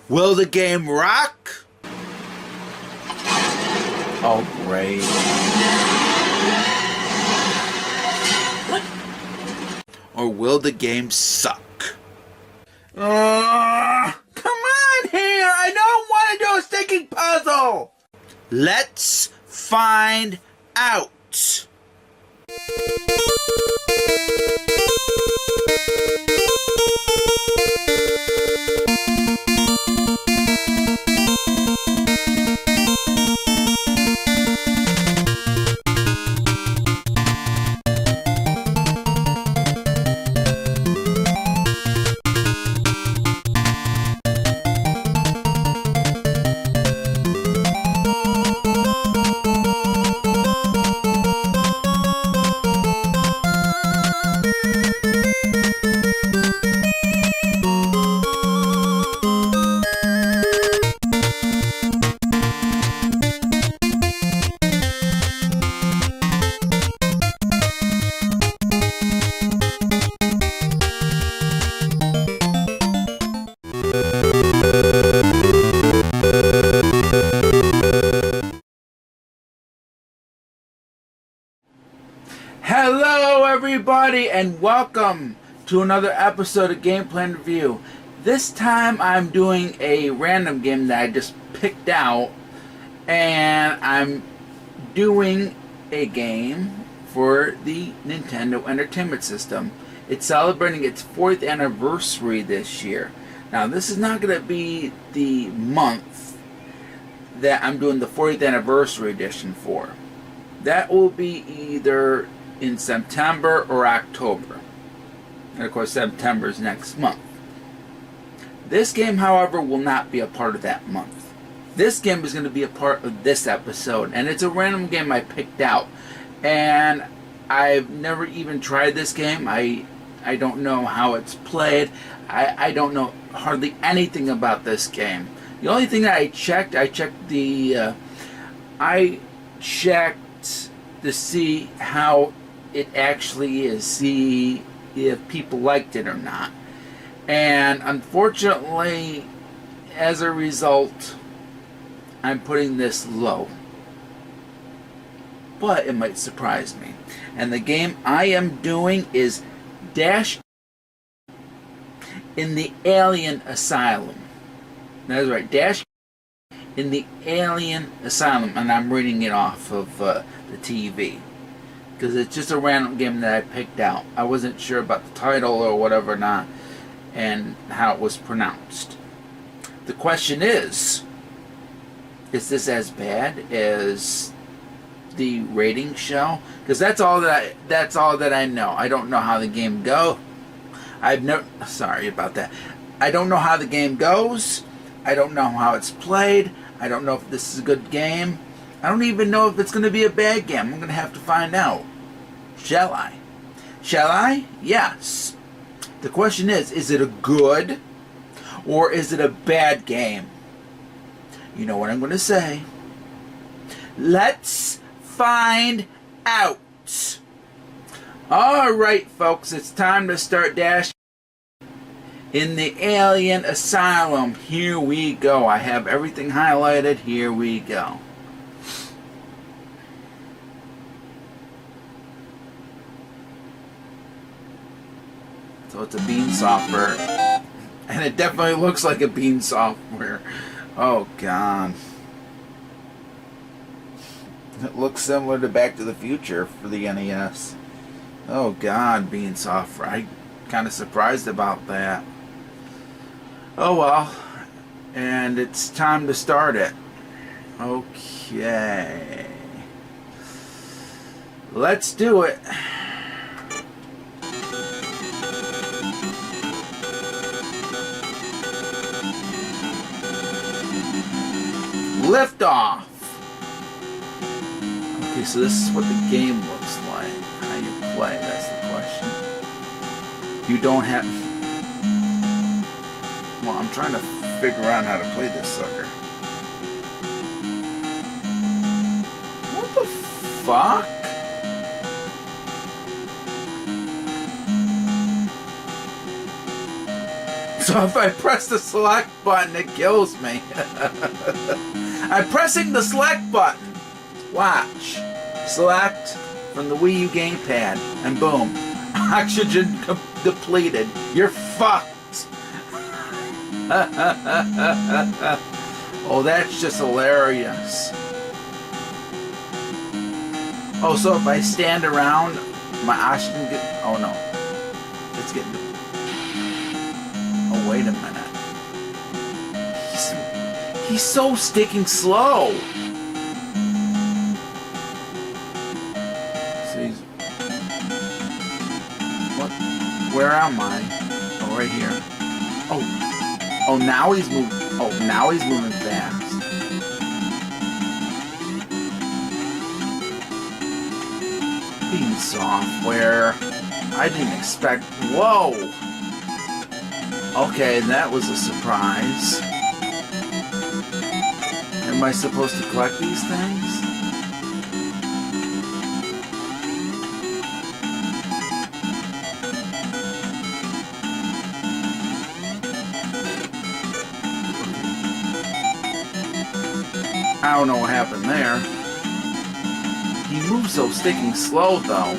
Will the game rock? Oh, great. Or will the game suck? Come on here! I don't want to do a stinking puzzle! Let's find out. Hello everybody and welcome to another episode of Game Plan Review. This time I'm doing a random game that I just picked out, and I'm doing a game for the Nintendo Entertainment System. It's celebrating its 4th anniversary this year. Now this is not going to be the month that I'm doing the 40th anniversary edition for. That will be either in September or October. And of course September is next month. This game, however, will not be a part of that month. This game is going to be a part of this episode, and it's a random game I picked out. And I've never even tried this game. I don't know how it's played. I don't know hardly anything about this game. The only thing that I checked to see how it actually is, see if people liked it or not. And unfortunately, as a result, I'm putting this low. But it might surprise me. And the game I am doing is Dash in the Alien Asylum. That's right, Dash in the Alien Asylum. And I'm reading it off of the TV. Because it's just a random game that I picked out. I wasn't sure about the title or whatever or not, and how it was pronounced. The question is this as bad as the rating show? Because that's all that I know. I don't know how the game goes. Sorry about that. I don't know how the game goes. I don't know how it's played. I don't know if this is a good game. I don't even know if it's going to be a bad game. I'm going to have to find out. Shall I? Shall I? Yes. The question is it a good or is it a bad game? You know what I'm going to say. Let's find out. Alright, folks, it's time to start Dash in the Alien Asylum. Here we go. I have everything highlighted. Here we go. So it's a Bean software, and it definitely looks like a Bean software. Oh God, it looks similar to Back to the Future for the NES. Oh God, Bean software. I'm kind of surprised about that. Oh well, and it's time to start it. Okay, let's do it. Lift off. Okay, so this is what the game looks like. How you play, that's the question. You don't have... Well, I'm trying to figure out how to play this sucker. What the fuck? So So if I press the select button, it kills me. I'm pressing the select button. Watch. Select from the Wii U gamepad. And boom. Oxygen depleted. You're fucked. Oh, that's just hilarious. Oh, so if I stand around, my oxygen gets... Oh, no. It's getting... Oh, wait a minute. He's so sticking slow. So he's... What? Where am I? Oh, right here. Oh, now he's moving. Oh, now he's moving fast. Beam software. I didn't expect. Whoa. Okay, that was a surprise. Am I supposed to collect these things? I don't know what happened there. He moves so sticking slow, though.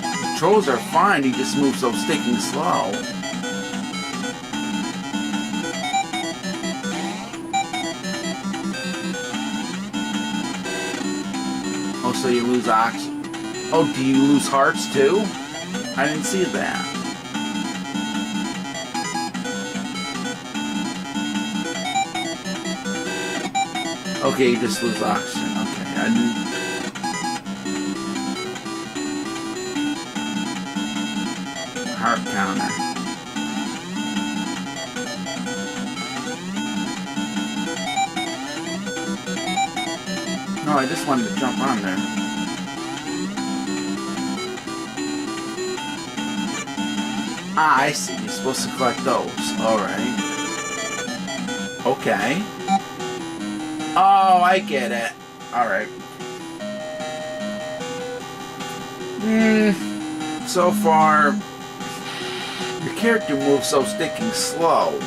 The controls are fine, he just moves so sticking slow. Oh, so you lose oxygen. Oh, do you lose hearts, too? I didn't see that. Okay, you just lose oxygen. Okay, I didn't... Heart counter. No, I just wanted to jump on there. Ah, I see. You're supposed to collect those. Alright. Okay. Oh, I get it. Alright. So far, your character moves so sticking slow.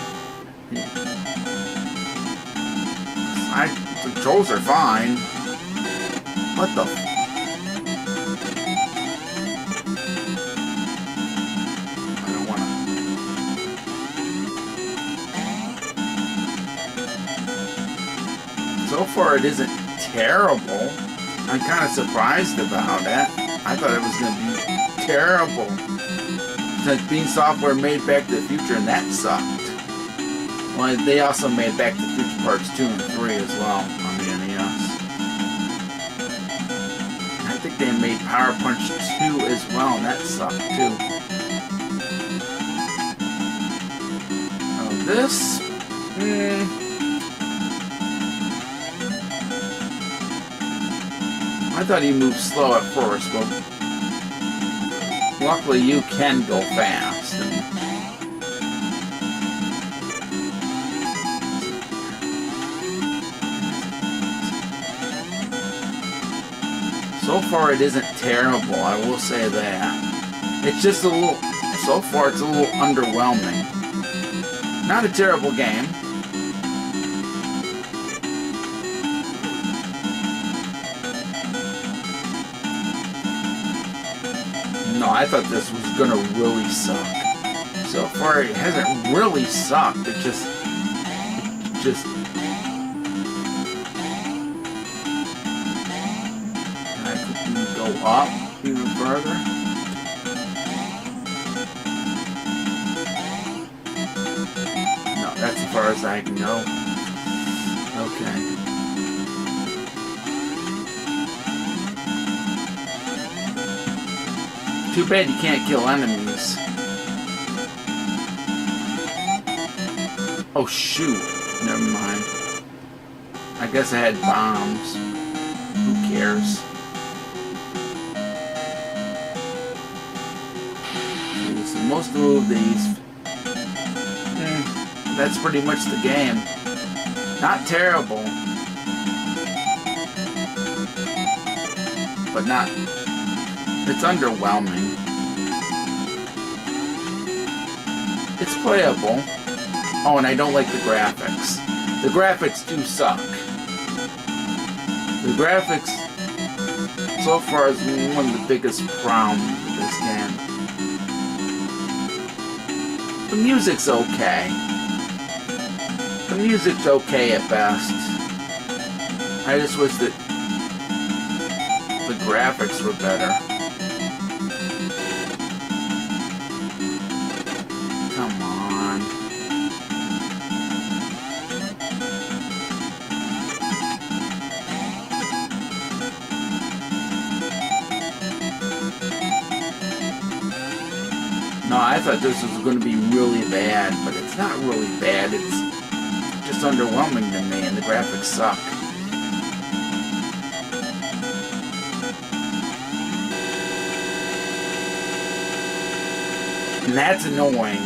The controls are fine. What the... I don't wanna... So far, it isn't terrible. I'm kind of surprised about it. I thought it was going to be terrible. Since Bean Software made Back to the Future, and that sucked. Well, they also made Back to the Future Parts 2 and 3 as well on the NES. I think they made Power Punch 2 as well, and that sucked too. Oh, this? I thought he moved slow at first, but luckily you can go fast. So far it isn't terrible, I will say that. It's just a little, so far it's a little underwhelming. Not a terrible game. No, I thought this was gonna really suck. So far, it hasn't really sucked. It just. I could go up even further. No, that's as far as I can go. Okay. Too bad you can't kill enemies. Oh shoot, never mind. I guess I had bombs. Who cares? So most of these, that's pretty much the game. Not terrible, but not. It's underwhelming. It's playable. Oh, and I don't like the graphics. The graphics do suck. The graphics, so far, is one of the biggest problems with this game. The music's okay. The music's okay at best. I just wish that the graphics were better. Come on. No, I thought this was going to be really bad, but it's not really bad. It's just underwhelming to me, and the graphics suck. And that's annoying.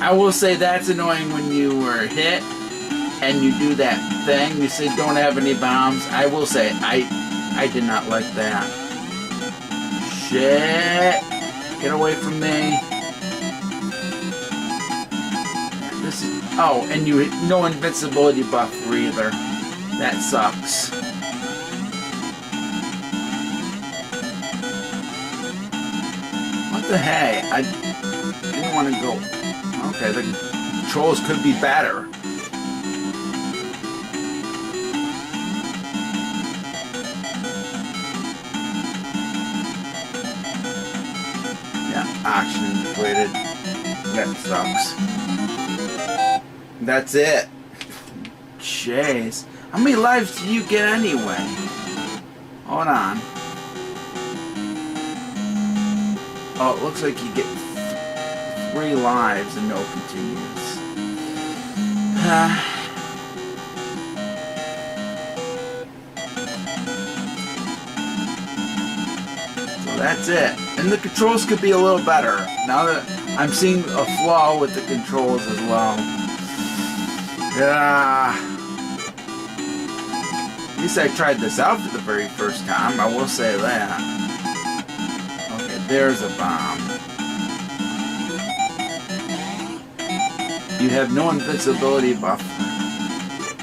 I will say that's annoying when you were hit and you do that thing. You say don't have any bombs. I will say I did not like that. Shit. Get away from me. This is, oh, and you no invincibility buff for either. That sucks. What the heck? I didn't want to go. Okay, the controls could be better. Yeah, action completed. That sucks. That's it. Jeez. How many lives do you get anyway? Hold on. Oh, it looks like you get 3 lives and no continues. So that's it. And the controls could be a little better. Now that I'm seeing a flaw with the controls as well. Yeah. At least I tried this out for the very first time, I will say that. Okay, there's a bomb. You have no invincibility buff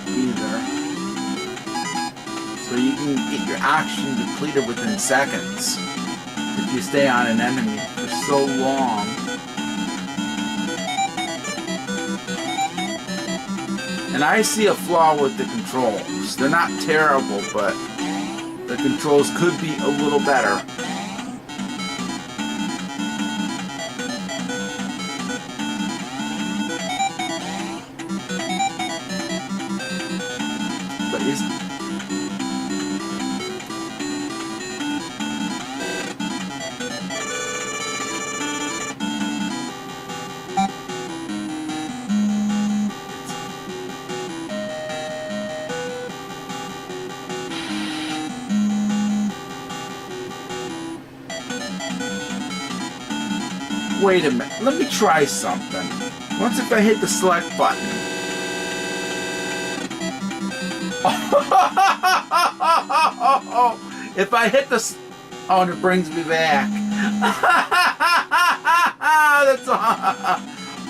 either. So you can get your action depleted within seconds if you stay on an enemy for so long. And I see a flaw with the controls. They're not terrible, but the controls could be a little better. But is wait a minute, let me try something. Once if I hit the select button. If I hit the... Oh, and it brings me back. That's all.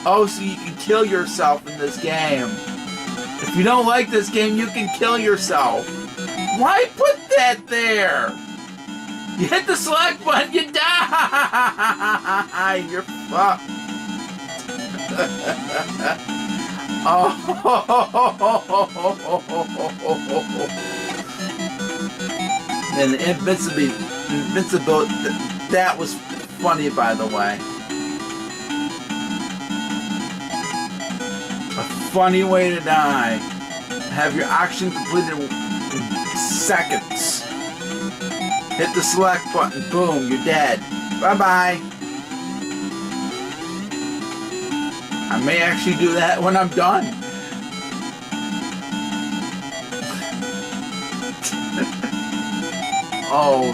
Oh, so you can kill yourself in this game. If you don't like this game, you can kill yourself. Why put that there? You hit the select button, you die! You're fucked. Oh. And the invincibility, that was funny, by the way. A funny way to die. Have your action completed in seconds. Hit the select button, boom, you're dead. Bye-bye. I may actually do that when I'm done. Oh,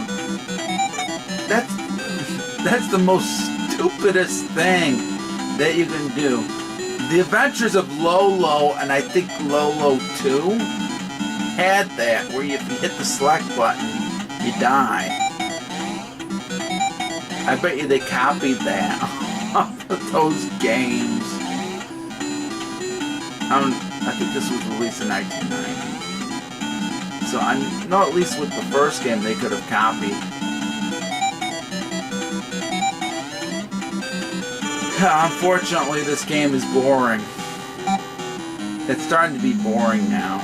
that's the most stupidest thing that you can do. The Adventures of Lolo, and I think Lolo 2, had that, where if you hit the select button, you die. I bet you they copied that off of those games. I think this was released in 1990. So I know at least with the first game they could have copied. Unfortunately, this game is boring. It's starting to be boring now.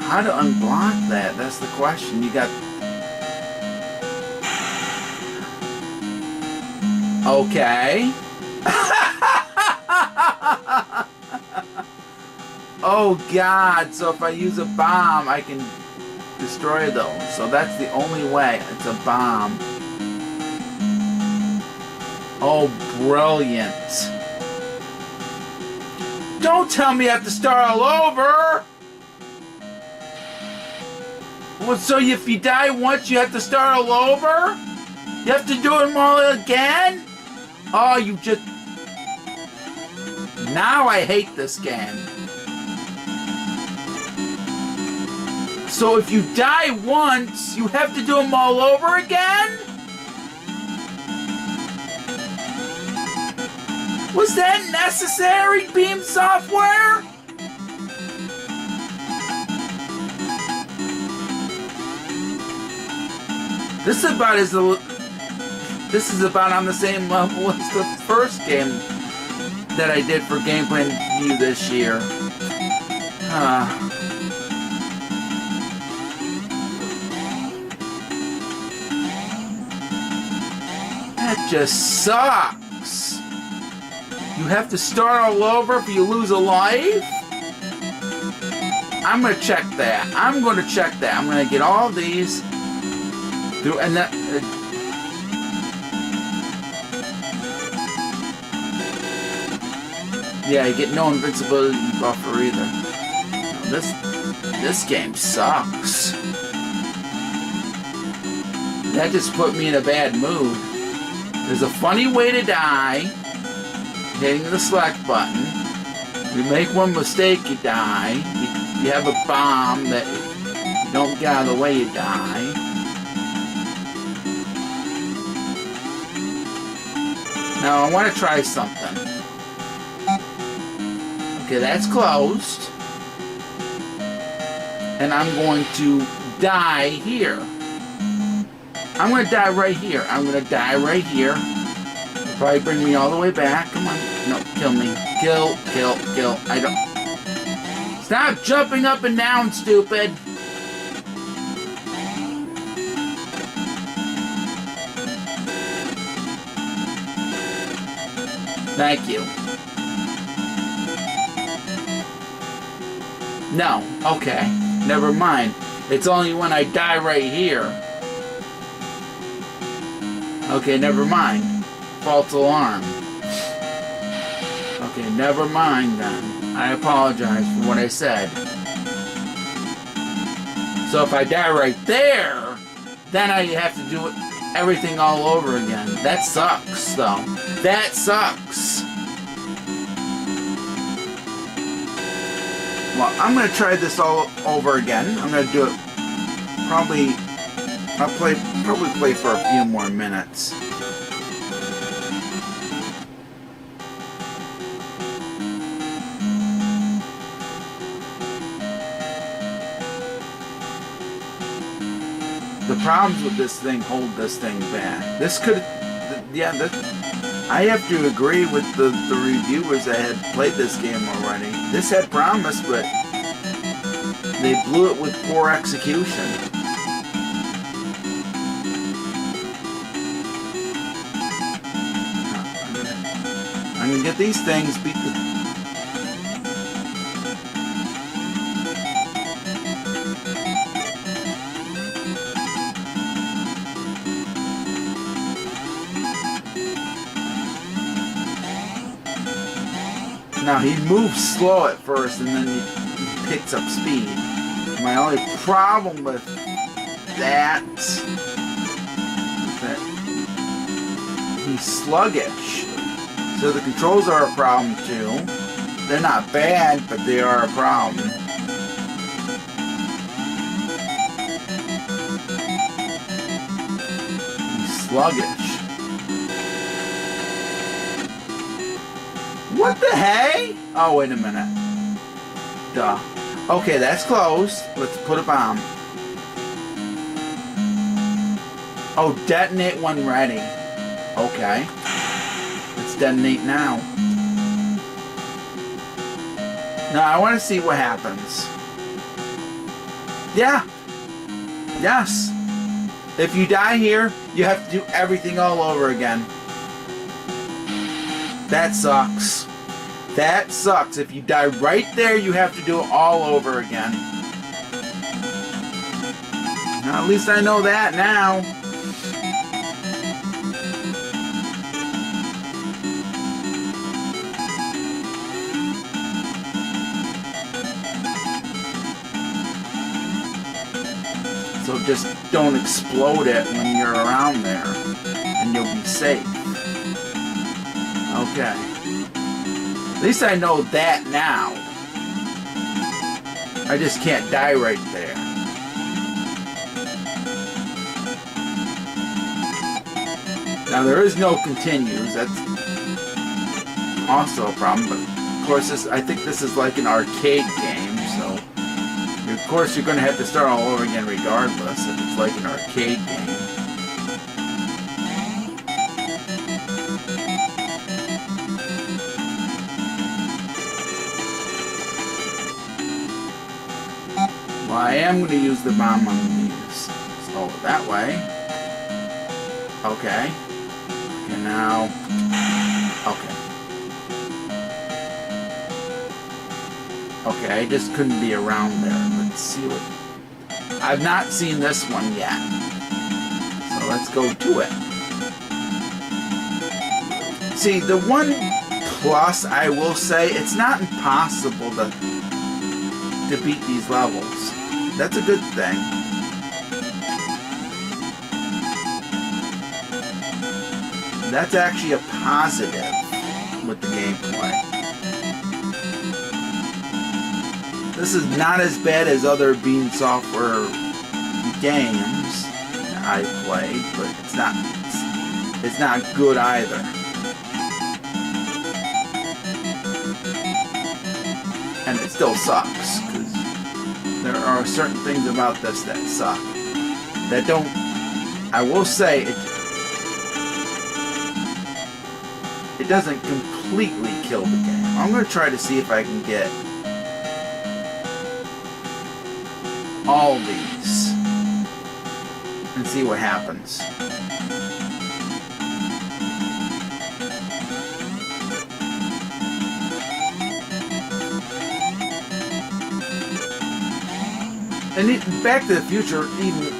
How to unblock that? That's the question. You got... Okay. Oh God, so if I use a bomb, I can destroy those. So that's the only way. It's a bomb. Oh, brilliant. Don't tell me I have to start all over! Well, so if you die once, you have to start all over? You have to do them all again? Oh, you just... Now I hate this game. So if you die once, you have to do them all over again? Was that necessary, Beam Software? This is about on the same level as the first game that I did for Gameplay Review this year. That just sucks. You have to start all over if you lose a life? I'm gonna check that. I'm gonna get all these through, and that... yeah, you get no invincibility buffer either. No, this game sucks. That just put me in a bad mood. There's a funny way to die. Hitting the select button. You make one mistake, you die. You have a bomb that you don't get out of the way, you die. Now I want to try something. Okay, that's closed. And I'm going to die here. I'm going to die right here. I'm going to die right here. It'll probably bring me all the way back. Come on. No, kill me. Kill. I don't... Stop jumping up and down, stupid. Thank you. No. Okay. Never mind. It's only when I die right here. Okay, never mind. False alarm. Okay, never mind then. I apologize for what I said. So if I die right there, then I have to do everything all over again. That sucks, though. That sucks. Well, I'm going to try this all over again. I'm going to do it probably... I'll probably play for a few more minutes. The problems with this thing hold this thing back. This could, yeah, I have to agree with the reviewers that had played this game already. This had promise, but they blew it with poor execution. I'm gonna get these things, beat the... Now he moves slow at first and then he picks up speed. My only problem with that is that he's sluggish. So the controls are a problem too. They're not bad, but they are a problem. sluggish. What the hey? Oh, wait a minute. Duh. Okay, that's closed. Let's put a bomb. Oh, detonate when ready. Okay. Let's detonate now. Now, I want to see what happens. Yeah. Yes. If you die here, you have to do everything all over again. That sucks. That sucks. If you die right there, you have to do it all over again. Now, at least I know that now. So just don't explode it when you're around there, and you'll be safe. Okay. At least I know that now. I just can't die right there. Now there is no continues. That's also a problem. But of course, I think this is like an arcade game, so of course you're going to have to start all over again regardless if it's like an arcade game. Well, I am going to use the bomb on these. So that way. Okay. Okay, now. Okay. Okay, I just couldn't be around there. Let's see what... I've not seen this one yet. So let's go to it. See, the one plus, I will say, it's not impossible to beat these levels. That's a good thing. That's actually a positive with the gameplay. This is not as bad as other Bean Software games I've played, but it's not good either. And it still sucks, because there are certain things about this that suck. That don't... I will say, it doesn't completely kill the game. I'm going to try to see if I can get all these and see what happens. And Back to the Future, even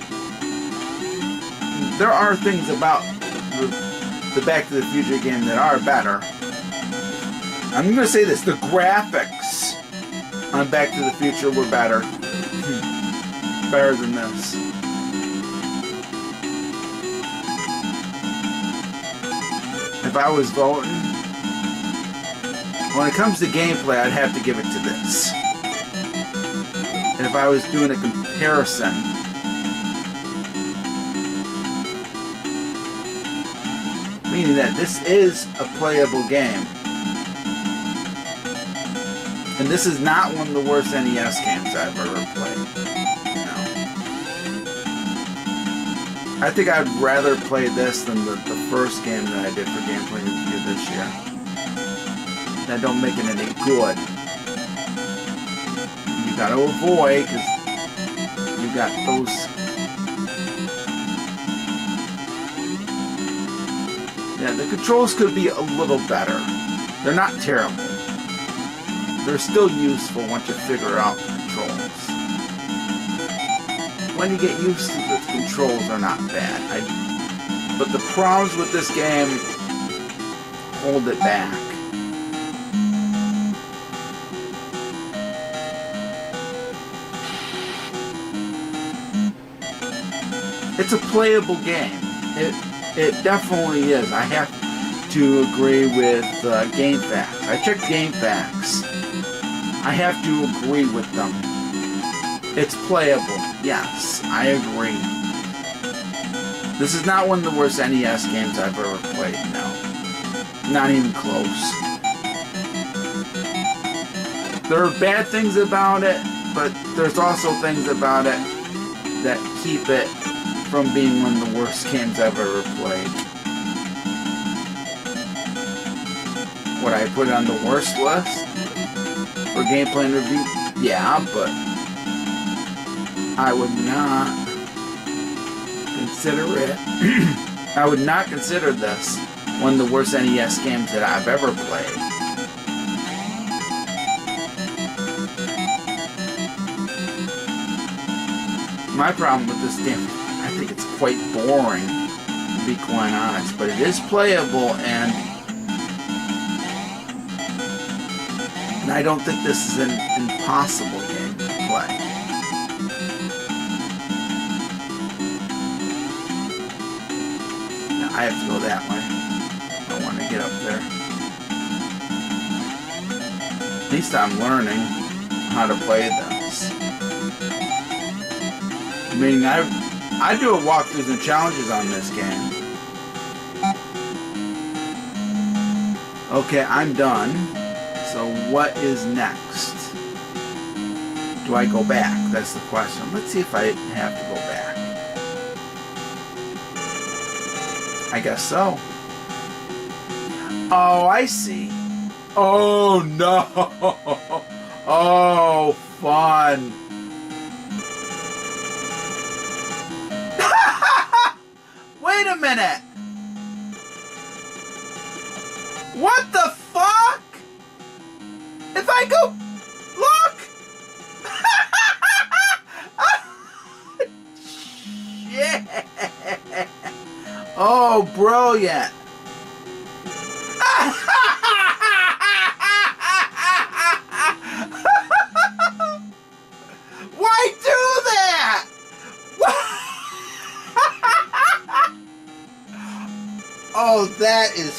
there are things about the Back to the Future game that are better. I'm going to say this: the graphics on Back to the Future were better. Better than this. If I was voting, when it comes to gameplay, I'd have to give it to this. And if I was doing a comparison, meaning that this is a playable game. And this is not one of the worst NES games I've ever played. I think I'd rather play this than the first game that I did for Gameplay Review this year. That don't make it any good. You gotta avoid, because you got those... Yeah, the controls could be a little better. They're not terrible. They're still useful once you figure out the controls. When you get used to the controls, they're not bad. But the problems with this game hold it back. It's a playable game. It definitely is. I have to agree with GameFAQs. I checked GameFAQs. I have to agree with them. It's playable. Yes, I agree. This is not one of the worst NES games I've ever played, no. Not even close. There are bad things about it, but there's also things about it that keep it from being one of the worst games I've ever played. Would I put it on the worst list for gameplay and review? Yeah, but I would not consider it. I would not consider this one of the worst NES games that I've ever played. My problem with this game, I think it's quite boring, to be quite honest, but it is playable, and I don't think this is an impossible game to play. Now, I have to go that way. I want to get up there. At least I'm learning how to play this. Meaning I do a walkthroughs and challenges on this game. Okay, I'm done. So what is next? Do I go back? That's the question. Let's see if I have to go back. I guess so. Oh, I see. Oh no. Oh, fun. Wait a minute! What the fuck? If I go... Look! Shit! Oh, brilliant! Why do that? Oh, that is...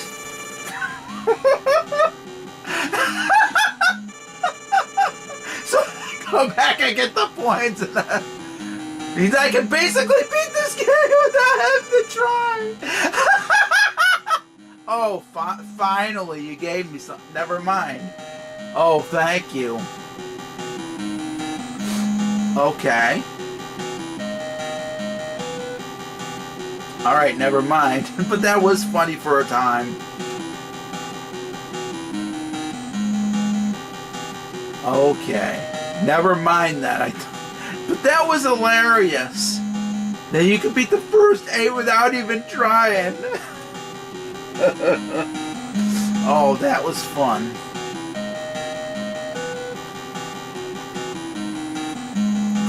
So I go back and get the points, and means I can basically beat this game without having to try. Oh, finally, you gave me something. Never mind. Oh, thank you. Okay. Alright, never mind. But that was funny for a time. Okay. Never mind that. But that was hilarious. That you could beat the first 8 without even trying. Oh, that was fun.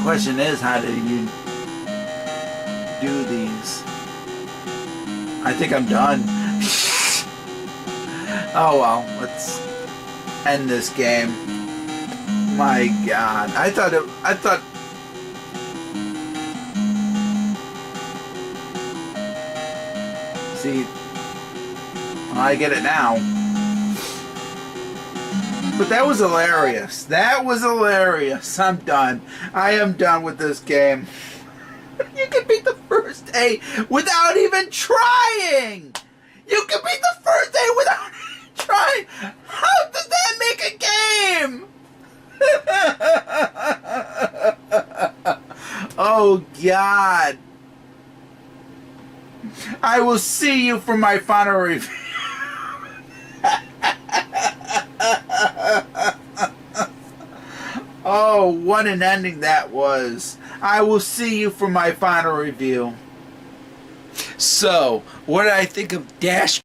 Question is, how did you do these? I think I'm done. Oh well, let's end this game. My God, I thought. See, well, I get it now. But that was hilarious. That was hilarious. I'm done. I am done with this game. You can beat the first 8 without even trying! You can beat the first 8 without even trying! How does that make a game? Oh, God. I will see you for my final review. Oh, what an ending that was. I will see you for my final review. So, what did I think of Dash?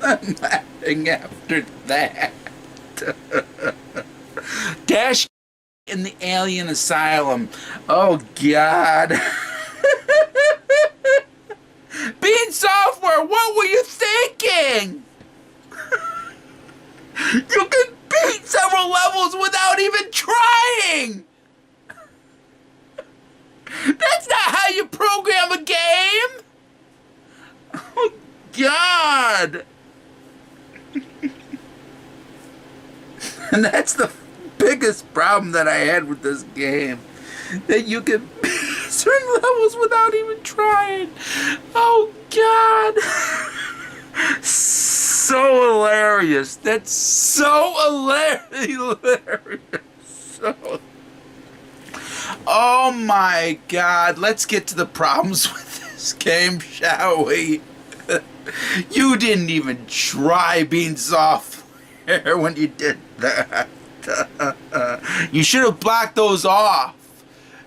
I'm laughing after that. Dash in the Alien Asylum. Oh, God. Bean Software, what were you thinking? You can beat several levels without even trying! That's not how you program a game! Oh, God! And that's the biggest problem that I had with this game. That you can... certain levels without even trying. Oh God. So hilarious. That's so hilarious. So, oh my God. Let's get to the problems with this game, shall we? You didn't even try being software when you did that. You should have blocked those off.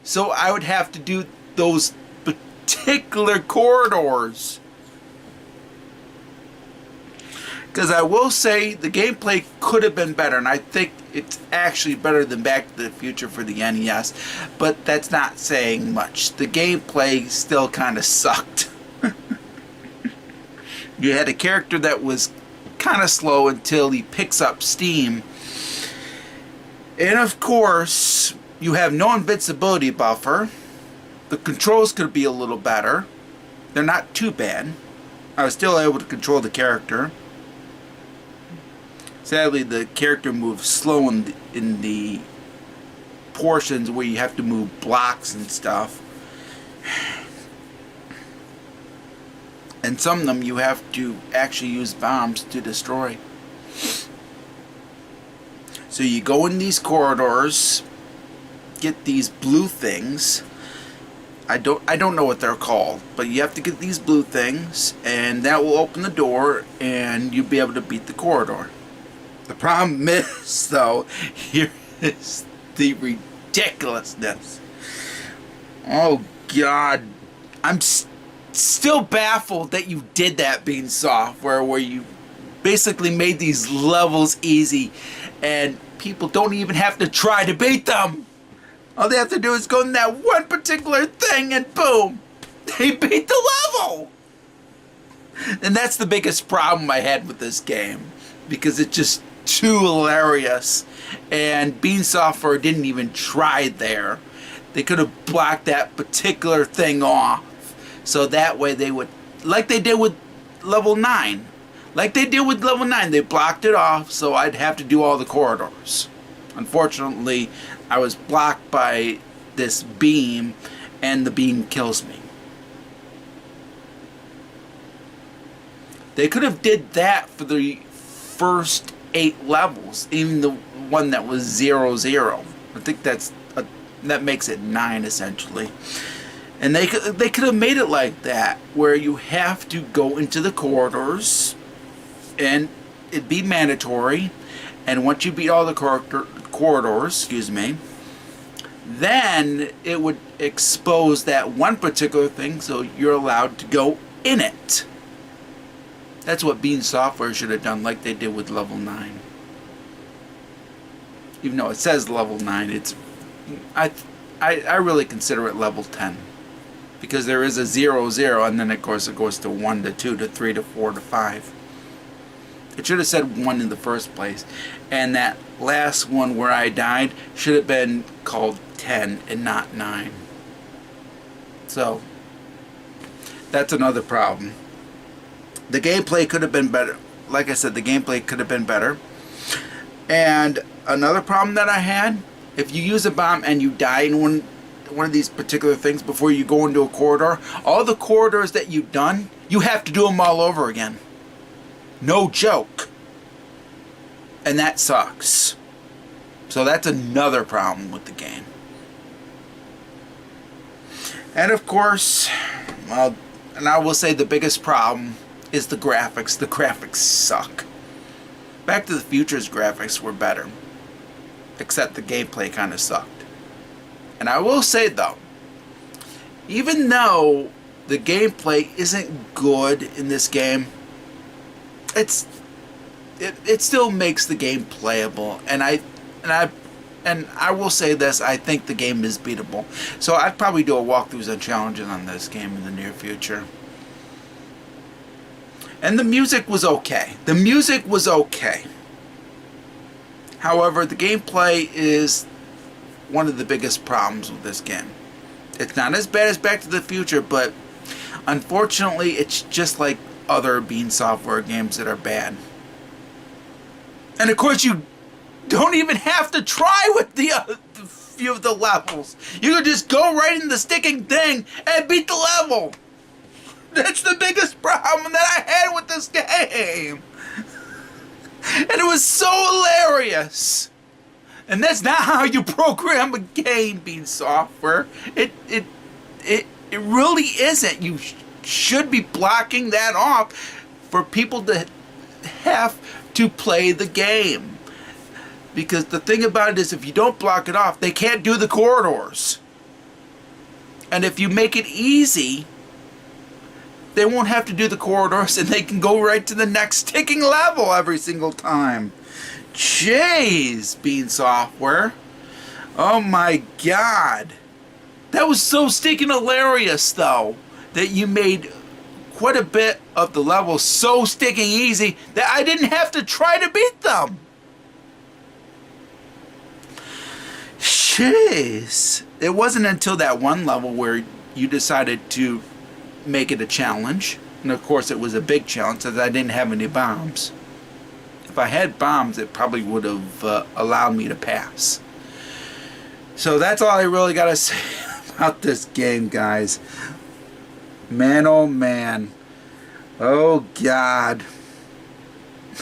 So I would have to do those particular corridors. Because I will say the gameplay could have been better, and I think it's actually better than Back to the Future for the NES, but that's not saying much. The gameplay still kind of sucked. You had a character that was kind of slow until he picks up steam. And of course, you have no invincibility buffer. The controls could be a little better. They're not too bad. I was still able to control the character. Sadly, the character moves slow in the portions where you have to move blocks and stuff. And some of them you have to actually use bombs to destroy. So you go in these corridors, get these blue things. I don't know what they're called, but you have to get these blue things, and that will open the door, and you'll be able to beat the corridor. The problem is, though, here is the ridiculousness. Oh God, I'm still baffled that you did that, being software, where you basically made these levels easy, and people don't even have to try to beat them. All they have to do is go in that one particular thing, and boom, they beat the level. And that's the biggest problem I had with this game, because it's just too hilarious. And Bean Software didn't even try there. They could have blocked that particular thing off, so that way they would, like they did with level 9. Like they did with level 9, they blocked it off, so I'd have to do all the corridors. Unfortunately, I was blocked by this beam, and the beam kills me. They could have did that for the first 8 levels, even the one that was 0-0. I think that makes it 9 essentially. And they could have made it like that, where you have to go into the corridors, and it'd be mandatory. And once you beat all the corridors, then it would expose that one particular thing, so you're allowed to go in it. That's what Bean Software should have done, like they did with level 9. Even though it says level 9, I really consider it level 10. Because there is a 0-0, and then of course it goes to 1 to 2 to 3 to 4 to 5. It should have said 1 in the first place. And that last one where I died should have been called 10 and not 9. So, that's another problem. The gameplay could have been better. Like I said, the gameplay could have been better. And another problem that I had, if you use a bomb and you die in one of these particular things before you go into a corridor, all the corridors that you've done, you have to do them all over again. No joke. And that sucks. So that's another problem with the game. And of course, well, and I will say the biggest problem is the graphics. The graphics suck. Back to the Future's graphics were better, except the gameplay kind of sucked. And I will say though, even though the gameplay isn't good in this game, it still makes the game playable. And I will say this, I think the game is beatable. So I'd probably do a walkthroughs and challenges on this game in the near future. And the music was okay. The music was okay. However, the gameplay is one of the biggest problems with this game. It's not as bad as Back to the Future, but unfortunately it's just like other Bean Software games that are bad. And of course you don't even have to try with the few of the levels. You could just go right in the sticking thing and beat the level. That's the biggest problem that I had with this game. And it was so hilarious. And that's not how you program a game, Bean Software. It really isn't. You should be blocking that off for people to have to play the game. Because the thing about it is, if you don't block it off, they can't do the corridors. And if you make it easy, they won't have to do the corridors and they can go right to the next ticking level every single time. Jeez, Bean Software. Oh my God. That was so stinking hilarious, though, that you made quite a bit of the levels so stinking easy that I didn't have to try to beat them. Jeez. It wasn't until that one level where you decided to make it a challenge. And of course it was a big challenge since I didn't have any bombs. If I had bombs, it probably would have allowed me to pass. So that's all I really got to say about this game, guys. Man, oh man. Oh God.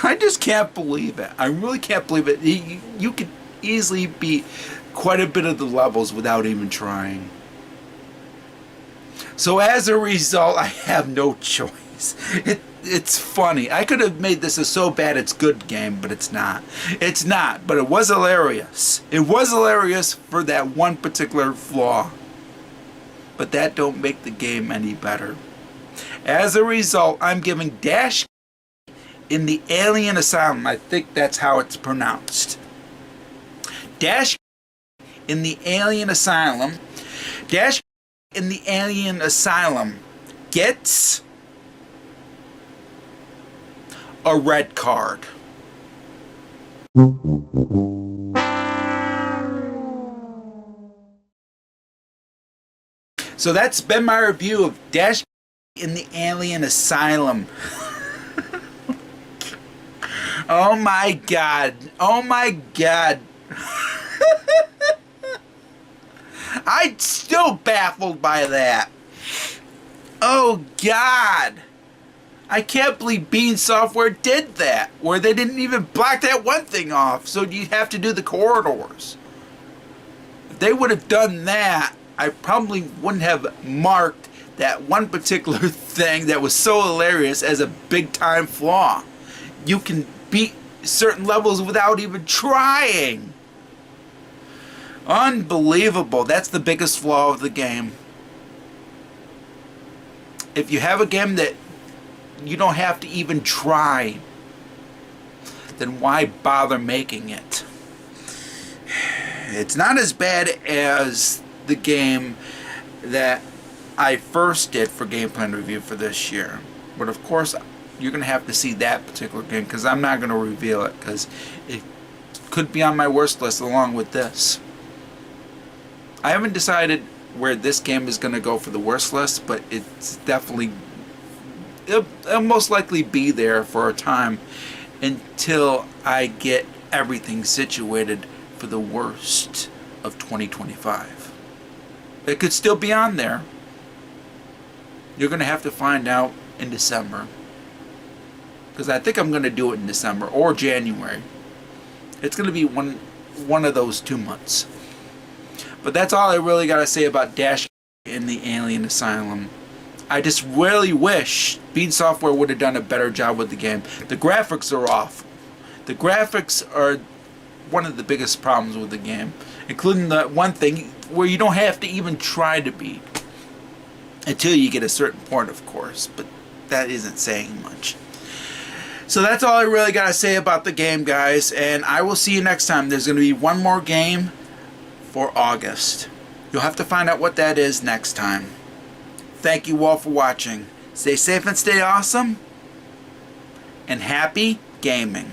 I just can't believe it. I really can't believe it. You could easily beat quite a bit of the levels without even trying. So as a result, I have no choice. It's funny. I could have made this a so bad it's good game, but it's not. It's not, but it was hilarious. It was hilarious for that one particular flaw. But that don't make the game any better. As a result, I'm giving Dash in the Alien Asylum. I think that's how it's pronounced. Dash in the Alien Asylum. Dash in the Alien Asylum gets a red card. So that's been my review of Dash in the Alien Asylum. Oh my God. Oh my God. I'm still baffled by that. Oh God. I can't believe Bean Software did that, where they didn't even block that one thing off, so you'd have to do the corridors. If they would have done that, I probably wouldn't have marked that one particular thing that was so hilarious as a big time flaw. You can beat certain levels without even trying. Unbelievable. That's the biggest flaw of the game. If you have a game that you don't have to even try, then why bother making it? It's not as bad as the game that I first did for Game Plan Review for this year. But of course, you're going to have to see that particular game because I'm not going to reveal it because it could be on my worst list along with this. I haven't decided where this game is going to go for the worst list, but it's definitely, it'll most likely be there for a time until I get everything situated for the worst of 2025. It could still be on there. You're going to have to find out in December. Because I think I'm going to do it in December or January. It's going to be one of those 2 months. But that's all I really got to say about Dash in the Alien Asylum. I just really wish Bean Software would have done a better job with the game. The graphics are awful. The graphics are one of the biggest problems with the game. Including the one thing where you don't have to even try to beat. Until you get a certain point, of course. But that isn't saying much. So that's all I really got to say about the game, guys. And I will see you next time. There's going to be one more game for August. You'll have to find out what that is next time. Thank you all for watching. Stay safe and stay awesome. And happy gaming.